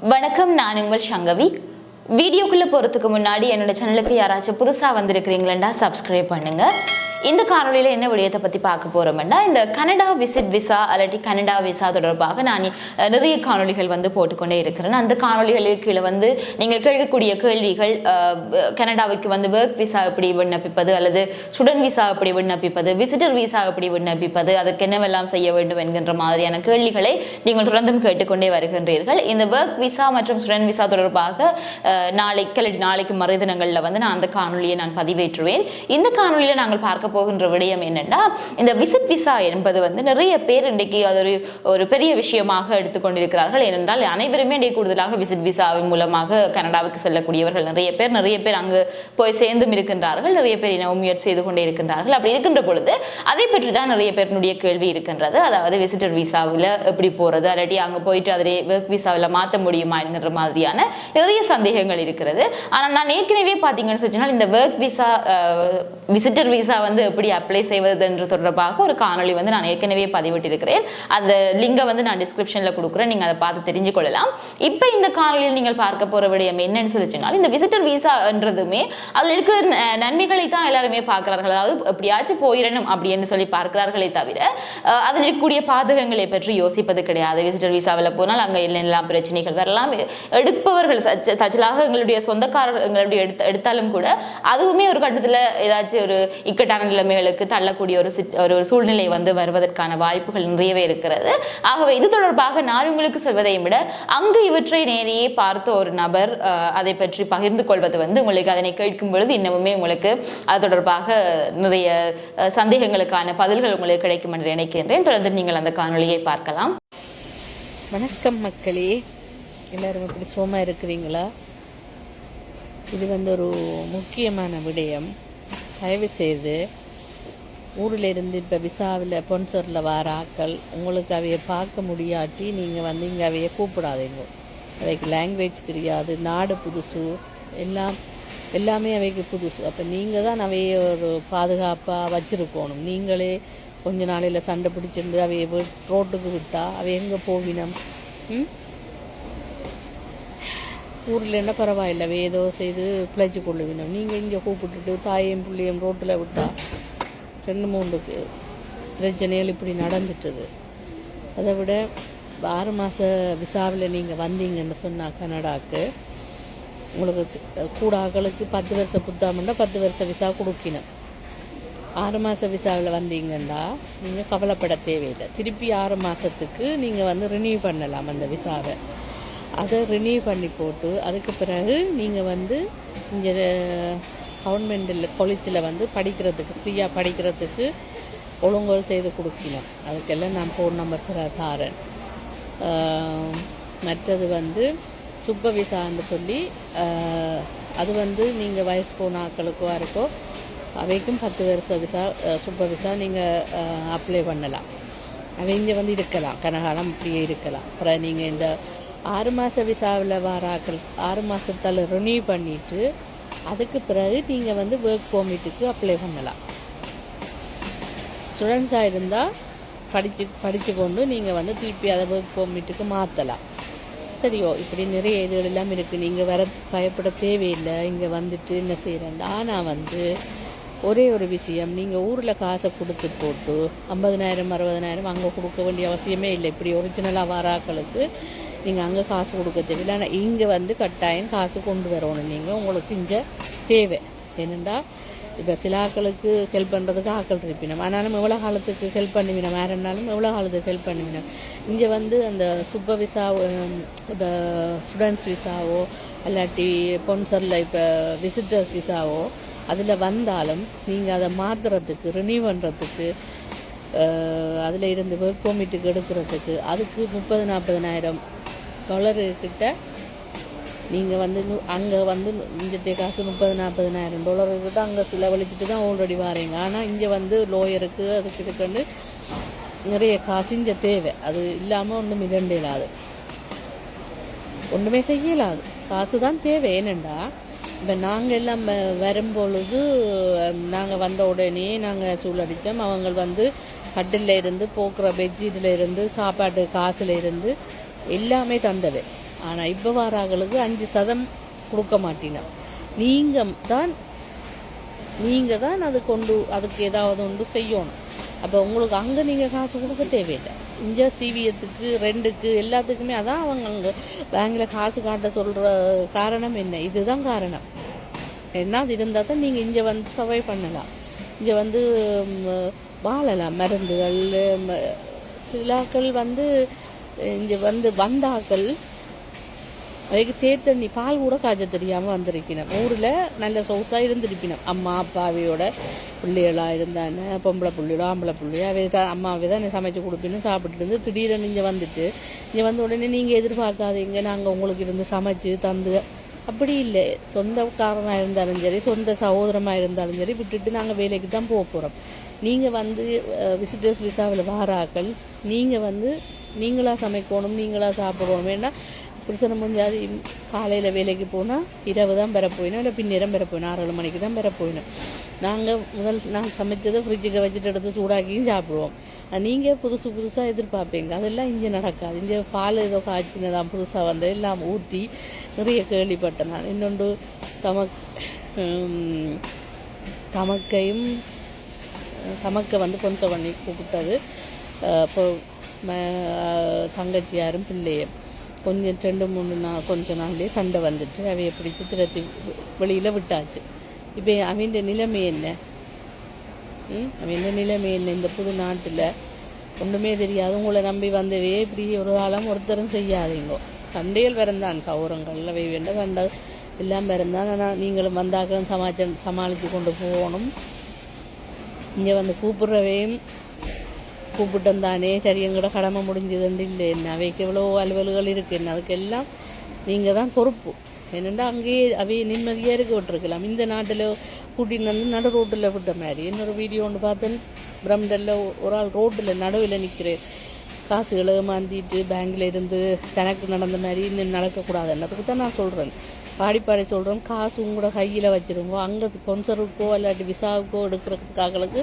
வணக்கம், நான் உங்கள் சங்கவி. வீடியோக்குள்ளே போகிறதுக்கு முன்னாடி என்னோட சேனலுக்கு யாராச்சும் புதுசாக வந்திருக்கிறீங்களா சப்ஸ்கிரைப் பண்ணுங்க. இந்த காணொலியில் என்ன விடயத்தை பற்றி பார்க்க போகிறோம்னா, இந்த கனடா விசிட் விசா அல்லாட்டி கனடா விசா தொடர்பாக நான் நிறைய காணொலிகள் போட்டுக்கொண்டே இருக்கிறேன். அந்த காணொலிகளில் கீழே நீங்கள் கேட்கக்கூடிய கேள்விகள், கனடாவுக்கு ஒர்க் விசா எப்படி விண்ணப்பிப்பது, அல்லது ஸ்டூடெண்ட் விசா எப்படி விண்ணப்பிப்பது, விசிட்டர் விசா எப்படி விண்ணப்பிப்பது, அதுக்கு என்னவெல்லாம் செய்ய வேண்டும் என்கின்ற மாதிரியான கேள்விகளை நீங்கள் தொடர்ந்தும் கேட்டுக்கொண்டே வருகின்றீர்கள். இந்த ஒர்க் விசா மற்றும் ஸ்டூடெண்ட் விசா தொடர்பாக நாளைக்கு மறுதினங்களில் நான் அந்த காணொலியை நான் பதிவேற்றுவேன். இந்த காணொலியில் நாங்கள் பார்க்க போகின்ற விடயம் என்னன்னா, இந்த விசிட் விசா என்பது நிறைய பேர் இன்றைக்கு அது ஒரு பெரிய விஷயமாக எடுத்துக்கொண்டிருக்கிறார்கள். ஏனென்றால் அனைவருமே இன்றைக்கு கூடுதலாக விசிட் விசாவின் மூலமாக கனடாவுக்கு செல்லக்கூடியவர்கள் நிறைய பேர் அங்கு போய் சேர்ந்தும் இருக்கின்றார்கள். நிறைய பேர் முயற்சி செய்து கொண்டே இருக்கின்றார்கள். அப்படி இருக்கின்ற பொழுது அதை பற்றி தான் நிறைய பேருடைய கேள்வி இருக்கின்றது. அதாவது விசிட்டர் விசாவில் எப்படி போறது, அல்லாட்டி அங்கே போயிட்டு அதை ஒர்க் விசாவில் மாற்ற முடியுமா என்கின்ற மாதிரியான நிறைய சந்தேகங்கள் இருக்கிறது. ஆனால் நான் ஏற்கனவே பார்த்தீங்கன்னு சொன்னால், இந்த ஒர்க் விசா விசிட்டர் விசா எப்படி அப்ளை செய்வது என்று தொடர்பாக ஒரு காணொலி நான் ஏற்கனவே பதிவிட்டிருக்கிறேன். அந்த லிங்கை நான் டிஸ்கிரிப்ஷனில் கொடுக்குறேன், நீங்கள் அதை பார்த்து தெரிஞ்சு கொள்ளலாம். இப்போ இந்த காணொலியில் நீங்கள் பார்க்க போகிற விடயம் என்னன்னு சொன்னால், இந்த விசிட்டர் விசா என்றதுமே அதில் இருக்கிற நன்மைகளை தான் எல்லாருமே பார்க்கிறார்கள். அதாவது எப்படியாச்சும் போயிடணும் அப்படின்னு சொல்லி பார்க்கிறார்களே தவிர அதில் இருக்கக்கூடிய பாதகங்களை பற்றி யோசிப்பது கிடையாது. விசிட்டர் விசாவில் போனால் அங்கே எல்லாம் பிரச்சனைகள் வரலாம். எடுப்பவர்கள் தச்சலாக எங்களுடைய சொந்தக்காரர் எங்களுடைய எடுத்தாலும் கூட அதுவுமே ஒரு கட்டத்தில் ஏதாச்சும் ஒரு இக்கட்டான நிலைமைகளுக்கு தள்ளக்கூடிய ஒரு சூழ்நிலை வருவதற்கான வாய்ப்புகள் நிறையவே இருக்கிறது. ஆகவே இது தொடர்பாக நான் உங்களுக்கு சொல்வதையும் விட அங்கு இவற்றை நேரையே பார்த்த ஒரு நபர் அதை பற்றி பகிர்ந்து கொள்வது உங்களுக்கு அதனை கேட்கும் பொழுது இன்னமுமே உங்களுக்கு அது தொடர்பாக நிறைய சந்தேகங்களுக்கான பதில்கள் உங்களுக்கு கிடைக்கும் என்று நினைக்கின்றேன். தொடர்ந்து நீங்கள் அந்த காணொலியை பார்க்கலாம். வணக்கம் மக்களே, எல்லாரும் எப்படி சோமா இருக்கிறீங்களா? இது ஒரு முக்கியமான விடயம். தயவு செய்து ஊரில் இருந்து இப்போ விசாவில் ஸ்பான்சரில் வர ஆக்கள் உங்களுக்கு அவைய பார்க்க முடியாட்டி நீங்கள் இங்கே அவைய கூப்பிடாதீங்க. அவைக்கு லாங்குவேஜ் தெரியாது, நாடு புதுசு, எல்லாமே அவைக்கு புதுசு. அப்போ நீங்கள் தான் அவைய ஒரு பாதுகாப்பாக வச்சுருக்கணும். நீங்களே கொஞ்ச நாளையில் சண்டை பிடிச்சிருந்து அவைய ரோட்டுக்கு விட்டால் அவை எங்கே போவினம்? ஊரில் என்ன பரவாயில்லை, ஏதோ செய்து பிழைச்சி கொள்ளுவினோம். நீங்கள் இங்கே கூப்பிட்டுட்டு தாயையும் பிள்ளையும் ரோட்டில் விட்டால் 2-3 பிரச்சனைகள் இப்படி நடந்துட்டுது. அதை விட 6 மாத விசாவில் நீங்கள் வந்தீங்கன்னு சொன்னால் கனடாவுக்கு உங்களுக்கு கூட ஆக்களுக்கு 10 வருஷம் புத்தாமண்டா 10 வருஷம் விசா கொடுக்கணும். 6 மாத விசாவில் வந்தீங்கன்னா நீங்கள் கவலைப்பட தேவையில்லை. திருப்பி 6 மாதத்துக்கு நீங்கள் ரினியூ பண்ணலாம் அந்த விசாவை. அதை ரினியூ பண்ணி போட்டு அதுக்கு பிறகு நீங்கள் இங்கே கவர்மெண்டில் காலேஜில் படிக்கிறதுக்கு ஃப்ரீயாக படிக்கிறதுக்கு ஒழுங்கோல் செய்து கொடுக்கலாம். அதுக்கெல்லாம் நான் ஃபோன் நம்பர் தாரேன். மற்றது சுப்ப விசான்னு சொல்லி அது நீங்கள் வயசு போன ஆக்களுக்கோ இருக்கோ அவைக்கும் 10 வருஷம் விசா சுப்ப விசா நீங்கள் அப்ளை பண்ணலாம். அவை இங்கே இருக்கலாம், கனகாலம் இப்படியே இருக்கலாம். அப்புறம் நீங்கள் இந்த 6 மாத விசாவில் வர ஆக்கள் 6 மாதத்தால் ரினியூ பண்ணிவிட்டு அதுக்கு பிறகு நீங்கள் ஒர்க் பெர்மிட்டுக்கு அப்ளை பண்ணலாம். ஸ்டூடெண்ட்ஸாக இருந்தால் படித்து கொண்டு நீங்கள் திருப்பி அதை ஒர்க் பெர்மிட்டுக்கு மாற்றலாம். இப்படி நிறைய இதுகள் எல்லாம் இருக்குது. நீங்கள் வர பயப்பட தேவையில்லை. இங்கே என்ன செய்கிறேன். ஆனால் ஒரே ஒரு விஷயம், நீங்கள் ஊரில் காசை கொடுத்து போட்டு 50,000 60,000 அங்கே கொடுக்க வேண்டிய அவசியமே இல்லை. இப்படி ஒரிஜினலாக வராக்களுக்கு நீங்கள் அங்கே காசு கொடுக்க தேவையில்லை. ஆனால் இங்கே கட்டாயம் காசு கொண்டு வரணும். நீங்கள் உங்களுக்கு இங்கே தேவை என்னென்னா, இப்போ சில ஆக்களுக்கு ஹெல்ப் பண்ணுறதுக்கு ஆக்கள் இருப்பினோம். ஆனாலும் எவ்வளோ காலத்துக்கு ஹெல்ப் பண்ணுவினோம், வேறு இருந்தாலும் எவ்வளோ காலத்துக்கு ஹெல்ப் பண்ணுவினோம். இங்கே அந்த சூப்பர் விசா, இப்போ ஸ்டூடெண்ட்ஸ் விசாவோ இல்லாட்டி ஸ்பான்சரில் இப்போ விசிட்டர்ஸ் விசாவோ அதில் வந்தாலும் நீங்கள் அதை மாற்றுறதுக்கு ரினியூ பண்ணுறதுக்கு அதில் இருந்து ஒர்க் பெர்மிட்டுக்கு எடுக்கிறதுக்கு அதுக்கு 30,000-40,000 $கிட்ட நீங்கள் அங்கே இங்கே காசு 30,000-40,000 $கிட்ட அங்கே செலவழிச்சிட்டு தான் ஆல்ரெடி வாரீங்க. ஆனால் இங்கே லோயருக்கு அதுக்கு இதுக்கு நிறைய காசு இங்கே தேவை. அது இல்லாமல் ஒன்றும் இதண்டிலாது, ஒன்றுமே செய்யலாது. காசு தான் தேவை. ஏனெண்டா இப்போ நாங்கள் எல்லாம் வரும்பொழுது நாங்கள் வந்த உடனே நாங்கள் சூழடித்தோம். அவங்க கட்டில் இருந்து போக்குற பெட்ஷீட்டில் இருந்து சாப்பாட்டு காசில் இருந்து எல்லாமே தந்தவை. ஆனால் இப்போ வாராங்களுக்கு 5% கொடுக்க மாட்டீங்க. நீங்கள் தான் அது அதுக்கு ஏதாவது ஒன்று செய்யணும். அப்போ உங்களுக்கு அங்கே நீங்கள் காசு கொடுக்க தேவையில்லை. இங்கே சிவியத்துக்கு ரெண்டுக்கு எல்லாத்துக்குமே அதான் அவங்க அங்கே பேங்கில் காசு காட்ட சொல்கிற காரணம் என்ன? இதுதான் காரணம். என்ன அது இருந்தால் தான் நீங்கள் இங்கே வந்து சர்வை பண்ணலாம், இங்கே வந்து வாழலாம். மருந்துகள் சிலாக்கள் வந்து இங்கே வந்தாக்கள் அவைக்கு தேத்தண்ணி பால் கூட காய்ச்ச தெரியாமல் வந்திருக்கணும். ஊரில் நல்ல சொகுசாக இருந்திருப்பினோம். அம்மா அப்பாவையோட பிள்ளைகளாக இருந்தானே, பொம்பளை பிள்ளைகளோ ஆம்பளை பிள்ளையோ அவை தான் அம்மாவே தான் சமைச்சு கொடுப்பின்னு சாப்பிட்டு இருந்து திடீரென்னு இங்கே வந்த உடனே நீங்கள் எதிர்பார்க்காதீங்க நாங்கள் உங்களுக்கு இருந்து சமைச்சு தந்து, அப்படி இல்லை. சொந்தக்காரனாக இருந்தாலும் சரி, சொந்த சகோதரமாக இருந்தாலும் சரி விட்டுட்டு நாங்கள் வேலைக்கு தான் போக போகிறோம். நீங்கள் வந்து விசிட்டர்ஸ் விசாவில் வாராக்கள் நீங்கள் வந்து நீங்களாக சமைக்கணும், நீங்களாக சாப்பிடணும். வேணா புருஷனை முடிஞ்சாது காலையில் வேலைக்கு போனால் இரவு தான் பெற போயினோம், இல்லை பின்னேரம் பெற போயினோம், 6-7 மணிக்கு தான் பெற போயினோம். நான் சமைச்சதை ஃப்ரிட்ஜுக்கு வச்சுட்டு எடுத்து சூடாக்கியும் சாப்பிடுவோம். நீங்கள் புதுசாக எதிர்பார்ப்பீங்க. அதெல்லாம் இங்கே நடக்காது. இங்கே பால் ஏதோ காய்ச்சினதான் புதுசாக வந்து எல்லாம் ஊற்றி நிறைய கேள்விப்பட்டேன் நான். இன்னொன்று தமக்கை வந்து கொஞ்சம் பண்ணி கூப்பிட்டது. இப்போ தங்கச்சியாரும் பிள்ளையும் கொஞ்சம் 2-3 நாள் கொஞ்ச நாள்லேயே சண்டை வந்துட்டு அவையை பிடிச்சி திரத்தி வெளியில் விட்டாச்சு. இப்போ அவன் நிலைமை என்ன? இந்த புது நாட்டில் ஒன்றுமே தெரியாது. உங்களை நம்பி வந்தவே இப்படி ஒரு காலம் ஒருத்தரும் செய்யாதீங்க. சண்டைகள் பிறந்தான், சௌரங்கள் அவை வேண்ட சண்டை எல்லாம் பிறந்தான். ஆனால் நீங்களும் வந்தாக்களும் சமாளித்து கொண்டு போகணும். இங்கே வந்து கூப்பிட்றவையும் கூப்பிட்டம் தானே சரி எங்களோட கடமை முடிஞ்சதுண்டு இல்லை என்ன, அவைக்கு எவ்வளோ அலுவல்கள் இருக்குது என்ன, அதுக்கெல்லாம் நீங்கள் தான் பொறுப்பு. என்னென்னா அங்கேயே அவையை நிம்மதியாக இருக்க விட்டுருக்கலாம். இந்த நாட்டில் கூட்டின்னு வந்து நடு ரோட்டில் விட்ட மாதிரி என்னோடய வீடியோ ஒன்று பார்த்தேன். பிரம்டலில் ஒரு ஆள் ரோட்டில் நடுவில் நிற்கிறேன், காசுகளை மாந்திட்டு பேங்கில் இருந்து தனக்கு நடந்த மாதிரி இன்னும் நடக்கக்கூடாதுன்றதுக்கு தான் நான் சொல்கிறேன். பாடி சொல்கிறேன். காசு உங்களோட கையில் வச்சுருங்க. அங்கே ஸ்பான்சருக்கோ இல்லாட்டி விசாவுக்கோ எடுக்கிறதுக்காகளுக்கு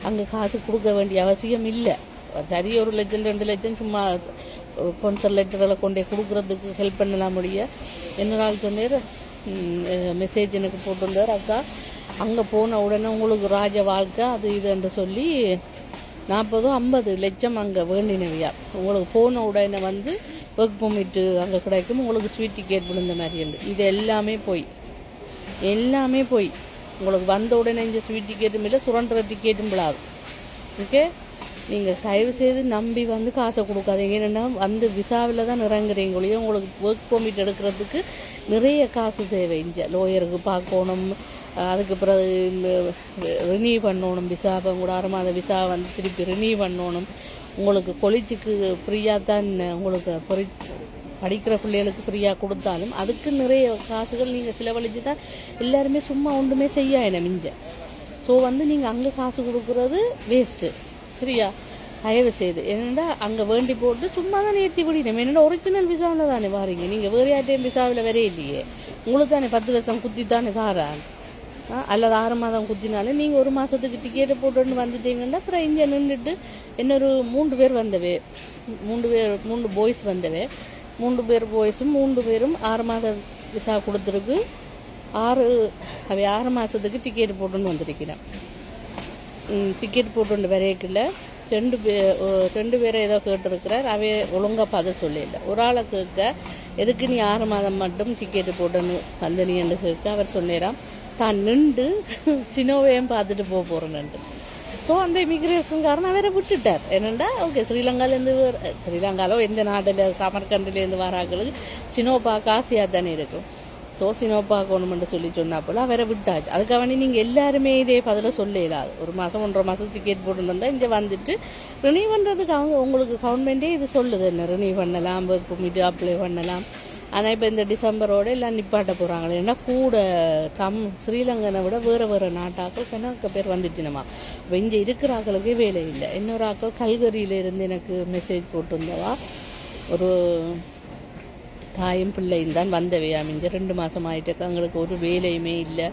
அங்கே காசு கொடுக்க வேண்டிய அவசியம் இல்லை. சரி 1 லட்சம் 2 லட்சம் சும்மா ஸ்பான்சர் லெட்டர்களை கொண்டே கொடுக்குறதுக்கு ஹெல்ப் பண்ணலாம் முடிய. என்ன நாள் சொன்னார் மெசேஜ் எனக்கு போட்டிருந்தார், அக்கா அங்கே போன உடனே உங்களுக்கு ராஜ வாழ்க்கை அது இதுன்னு சொல்லி 40-50 லட்சம் அங்கே வேண்டினவையா. உங்களுக்கு போன உடனே வந்து ஒர்க் பெர்மிட்டு அங்கே கிடைக்கும், உங்களுக்கு ஸ்வீட் டிக்கெட் விழுந்த மாதிரி உண்டு. இது எல்லாமே போய் உங்களுக்கு வந்த உடனே இந்த ஸ்வீட் டிக்கெட்டும் இல்லை, சுரண்டுற டிக்கெட்டும் விழாது. ஓகே, நீங்கள் தயவு செய்து நம்பி வந்து காசை கொடுக்காதீங்க. என்னென்னா வந்து விசாவில் தான் இறங்குறீங்களையோ உங்களுக்கு ஒர்க் பெர்மிட் எடுக்கிறதுக்கு நிறைய காசு தேவை. இங்கே லோயருக்கு பார்க்கணும், அதுக்கு பிறகு ரினியூ பண்ணணும் விசா. இப்போ கூட 6 மாத விசா வந்து திருப்பி ரினியூ பண்ணணும். உங்களுக்கு கொலிஜுக்கு ஃப்ரீயாக தான் உங்களுக்கு படிக்கிற பிள்ளைகளுக்கு ஃப்ரீயாக கொடுத்தாலும் அதுக்கு நிறைய காசுகள் நீங்கள் செலவழித்து தான் எல்லாருமே சும்மா ஒன்றுமே செய்ய மிஞ்ச. ஸோ வந்து நீங்கள் அங்கே காசு கொடுக்குறது வேஸ்ட்டு. சரியா? தயவு செய்து என்னென்னா அங்கே வேண்டி போட்டு சும்மா தான் ஏற்றி விடணும். என்னென்னா ஒரிஜினல் விசாவில் தானே வாரீங்க, நீங்கள் வேறு யார்ட்டையும் விசாவில் வரே இல்லையே. உங்களுக்கு தானே 10 வருஷம் குத்தி தானே தாரான். அல்லது 6 மாதம் குத்தினாலும் நீங்கள் 1 மாதத்துக்கு டிக்கெட்டை போட்டுன்னு வந்துட்டீங்கன்னா அப்புறம் இங்கே நின்றுட்டு இன்னொரு 3 பேர் வந்தவே, 3 பாய்ஸ் வந்தவே, 3 பேர் பாய்ஸும் 3 பேரும் 6 மாத விசா கொடுத்துருக்கு. 6 மாதத்துக்கு டிக்கெட் போட்டுன்னு வந்திருக்கிறேன். டிக்கெட் போட்டு வரையக்கில்ல 2 பேரை ஏதோ கேட்டுருக்கிறார். அவை ஒழுங்காக பதில் சொல்லல. ஒரு ஆளை கேட்க எதுக்கு நீ 6 மாதம் மட்டும் டிக்கெட்டு போட்டுன்னு வந்த நீ என்று கேட்க அவர் சொன்னேராம் தான் நின்று சினோவையும் பார்த்துட்டு போகிறேன்ட்டு. ஸோ அந்த இமிக்ரேஷன்காரன் அவரை விட்டுட்டார். என்னென்னா ஓகே ஸ்ரீலங்காவில் எந்த நாட்டில் சமர்கண்டிலேருந்து வராங்களுக்கு சினோ பார்க்க ஆசையாக தானே இருக்கும். ஸோ சினோ பார்க்கணுமென்று சொன்னா போல் அவரை விட்டாச்சு. அதுக்காக வேண்டி நீங்கள் எல்லாருமே இதே பதில சொல்ல இல்லாது. 1 மாதம் 1.5 மாதம் டிக்கெட் போட்டு வந்தால் இங்கே வந்துட்டு ரினியூ பண்ணுறதுக்கு உங்களுக்கு கவர்மெண்ட்டே இது சொல்லுது என்ன ரினியூ பண்ணலாம், ஒர்க் பெர்மிட் அப்ளை பண்ணலாம். ஆனால் இப்போ இந்த டிசம்பரோடு எல்லாம் நிப்பாட்ட போகிறாங்களே. ஏன்னா கூட ஸ்ரீலங்கனை விட வேறு நாட்டாக்கள் கணக்கு பேர் வந்துட்டுனமா. இப்போ இங்கே இருக்கிற ஆக்களுக்கே வேலை இல்லை. இன்னொரு ஆக்கள் கல்கரியிலேருந்து எனக்கு மெசேஜ் போட்டிருந்தவா, ஒரு தாயும் பிள்ளையும் தான் வந்தவையா. மிஞ்ச 2 மாதம் ஆகிட்டு எங்களுக்கு ஒரு வேலையுமே இல்லை,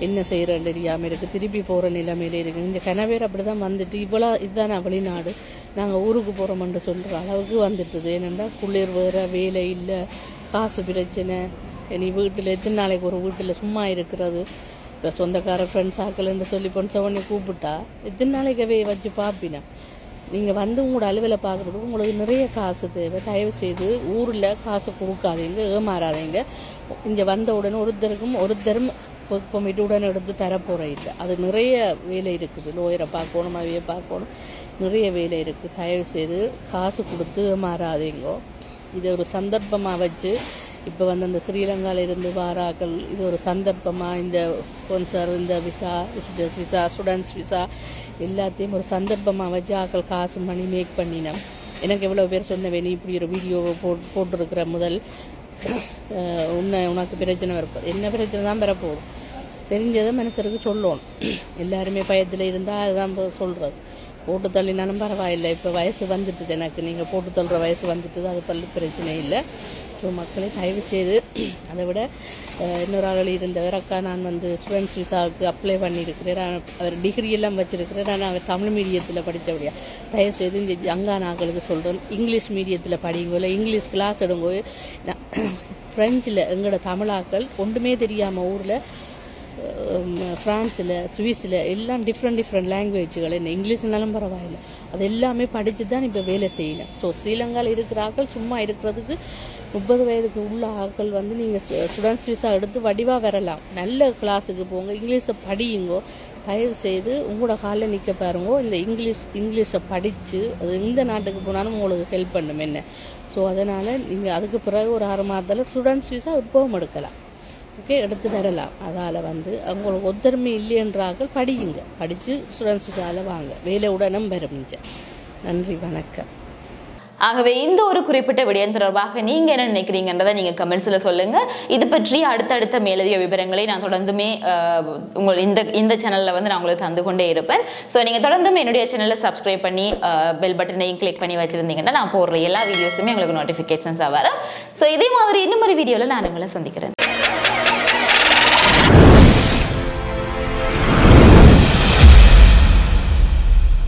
என்ன செய்கிறேன்னு தெரியாமல் இருக்குது, திருப்பி போகிற நிலைமையில இருக்குது. இந்த கனவேர் அப்படி தான் வந்துட்டு இவ்வளோ இதுதான் வெளிநாடு நாங்கள் ஊருக்கு போகிறோமென்று சொல்கிற அளவுக்கு வந்துட்டுது. என்னென்னா குளிர் வேறு வேலை இல்லை, காசு பிரச்சனை, நீ வீட்டில் எத்தனை நாளைக்கு ஒரு வீட்டில் சும்மா இருக்கிறது, இப்போ சொந்தக்கார ஃப்ரெண்ட்ஸ் ஆக்கலன்னு சொல்லி பொன்சவனி கூப்பிட்டா எத்தனை நாளைக்கவே வச்சு பார்ப்பினா. நீங்கள் வந்து உங்களோட அலுவலை பார்க்குறதுக்கு உங்களுக்கு நிறைய காசு தேவை. தயவு செய்து ஊரில் காசு கொடுக்காதீங்க, ஏமாறாதீங்க. இங்கே வந்த உடனே ஒருத்தரும் பெர்மிட் உடனே எடுத்து தரப்போகிற இல்லை. அது நிறைய வேலை இருக்குது. லோயரை பார்க்கணும், அவையை பார்க்கணும், நிறைய வேலை இருக்குது. தயவு செய்து காசு கொடுத்து ஏமாறாதீங்கோ. இதை ஒரு சந்தர்ப்பமாக வச்சு இப்போ வந்து அந்த ஸ்ரீலங்காவில் இருந்து வாராக்கள் இது ஒரு சந்தர்ப்பமாக இந்த ஸ்பான்சர், இந்த visa, visitors visa, students visa எல்லாத்தையும் ஒரு சந்தர்ப்பமாக வச்சு ஆக்கள் காசு மணி மேக் பண்ணினேன். எனக்கு எவ்வளோ பேர் சொன்னவே, நீ இப்படி ஒரு வீடியோவை போட்டிருக்கிற முதல் உனக்கு பிரச்சனை வரப்போகுது. என்ன பிரச்சனை தான் வரப்போகுது தெரிஞ்சதை மனுஷருக்கு சொல்லணும். எல்லாருமே பயத்தில் இருந்தால் அதுதான் சொல்கிறது. போட்டு தள்ளினாலும் பரவாயில்லை, இப்போ வயசு வந்துட்டுது, எனக்கு நீங்கள் போட்டு தள்ளுற வயசு வந்துட்டுது, அது பிரச்சனை இல்லை. ஸோ மக்களை தயவு செய்து அதை விட இன்னொரு ஆள் இருந்தவர், அக்கா நான் வந்து ஸ்டூடெண்ட்ஸ் விசாவுக்கு அப்ளை பண்ணியிருக்கிறேன், அவர் டிகிரியெல்லாம் வச்சுருக்கிறேன், நான் அவர் தமிழ் மீடியத்தில் படித்தபடியா. தயவு செய்து இந்த அங்கான ஆக்களுக்கு சொல்கிறேன், இங்கிலீஷ் மீடியத்தில் படிங்கோ, இல்லை இங்கிலீஷ் கிளாஸ் எடுங்கோ. ஃப்ரெஞ்சில் எங்களோட தமிழாக்கள் ஒன்றுமே தெரியாமல் ஊரில் ஃப்ரான்ஸில், சுவிஸில் எல்லாம் டிஃப்ரெண்ட் லாங்குவேஜுகள், என்ன இங்கிலீஷ்னாலும் பரவாயில்லை, அது எல்லாமே படித்து தான் இப்போ வேலை செய்யணும். ஸோ ஸ்ரீலங்காவில் இருக்கிற ஆக்கள் சும்மா இருக்கிறதுக்கு 30 வயதுக்கு உள்ள ஆக்கள் வந்து நீங்கள் ஸ்டூடெண்ட்ஸ் விசா எடுத்து வடிவாக வரலாம். நல்ல கிளாஸுக்கு போங்க, இங்கிலீஷை படியுங்கோ. தயவு செய்து உங்களோட காலில் நிற்க பாருங்கோ. இந்த இங்கிலீஷை படித்து அது எந்த நாட்டுக்கு போனாலும் உங்களுக்கு ஹெல்ப் பண்ணும் என்ன. ஸோ அதனால் நீங்கள் அதுக்கு பிறகு ஒரு 6 மாதத்தில் ஸ்டூடெண்ட்ஸ் விசா இப்போவும் எடுக்கலாம். ஓகே, எடுத்து வரலாம். அதால் வந்து அவங்களுக்கு ஒத்தருமை இல்லைன்றார்கள், படியுங்க. படித்து ஸ்டூடெண்ட்ஸ் விசாவில் வாங்க, வேலை உடனும் பெறுமிஞ்ச. நன்றி, வணக்கம். ஆகவே இந்த ஒரு குறிப்பிட்ட விடயம் தொடர்பாக நீங்கள் என்ன நினைக்கிறீங்கன்றதை நீங்கள் கமெண்ட்ஸில் சொல்லுங்கள். இது பற்றி அடுத்தடுத்த மேலதிக விவரங்களை நான் தொடர்ந்துமே இந்த சேனலில் வந்து நான் உங்களுக்கு தந்து கொண்டே இருப்பேன். ஸோ நீங்கள் தொடர்ந்தும் என்னுடைய சேனலை சப்ஸ்கிரைப் பண்ணி பெல் பட்டனையும் கிளிக் பண்ணி வச்சுருந்தீங்கன்னா நான் போடுற எல்லா வீடியோஸுமே உங்களுக்கு நோட்டிஃபிகேஷன்ஸாக வரும். ஸோ இதே மாதிரி இன்னும் ஒரு வீடியோவில் நான் உங்களை சந்திக்கிறேன்.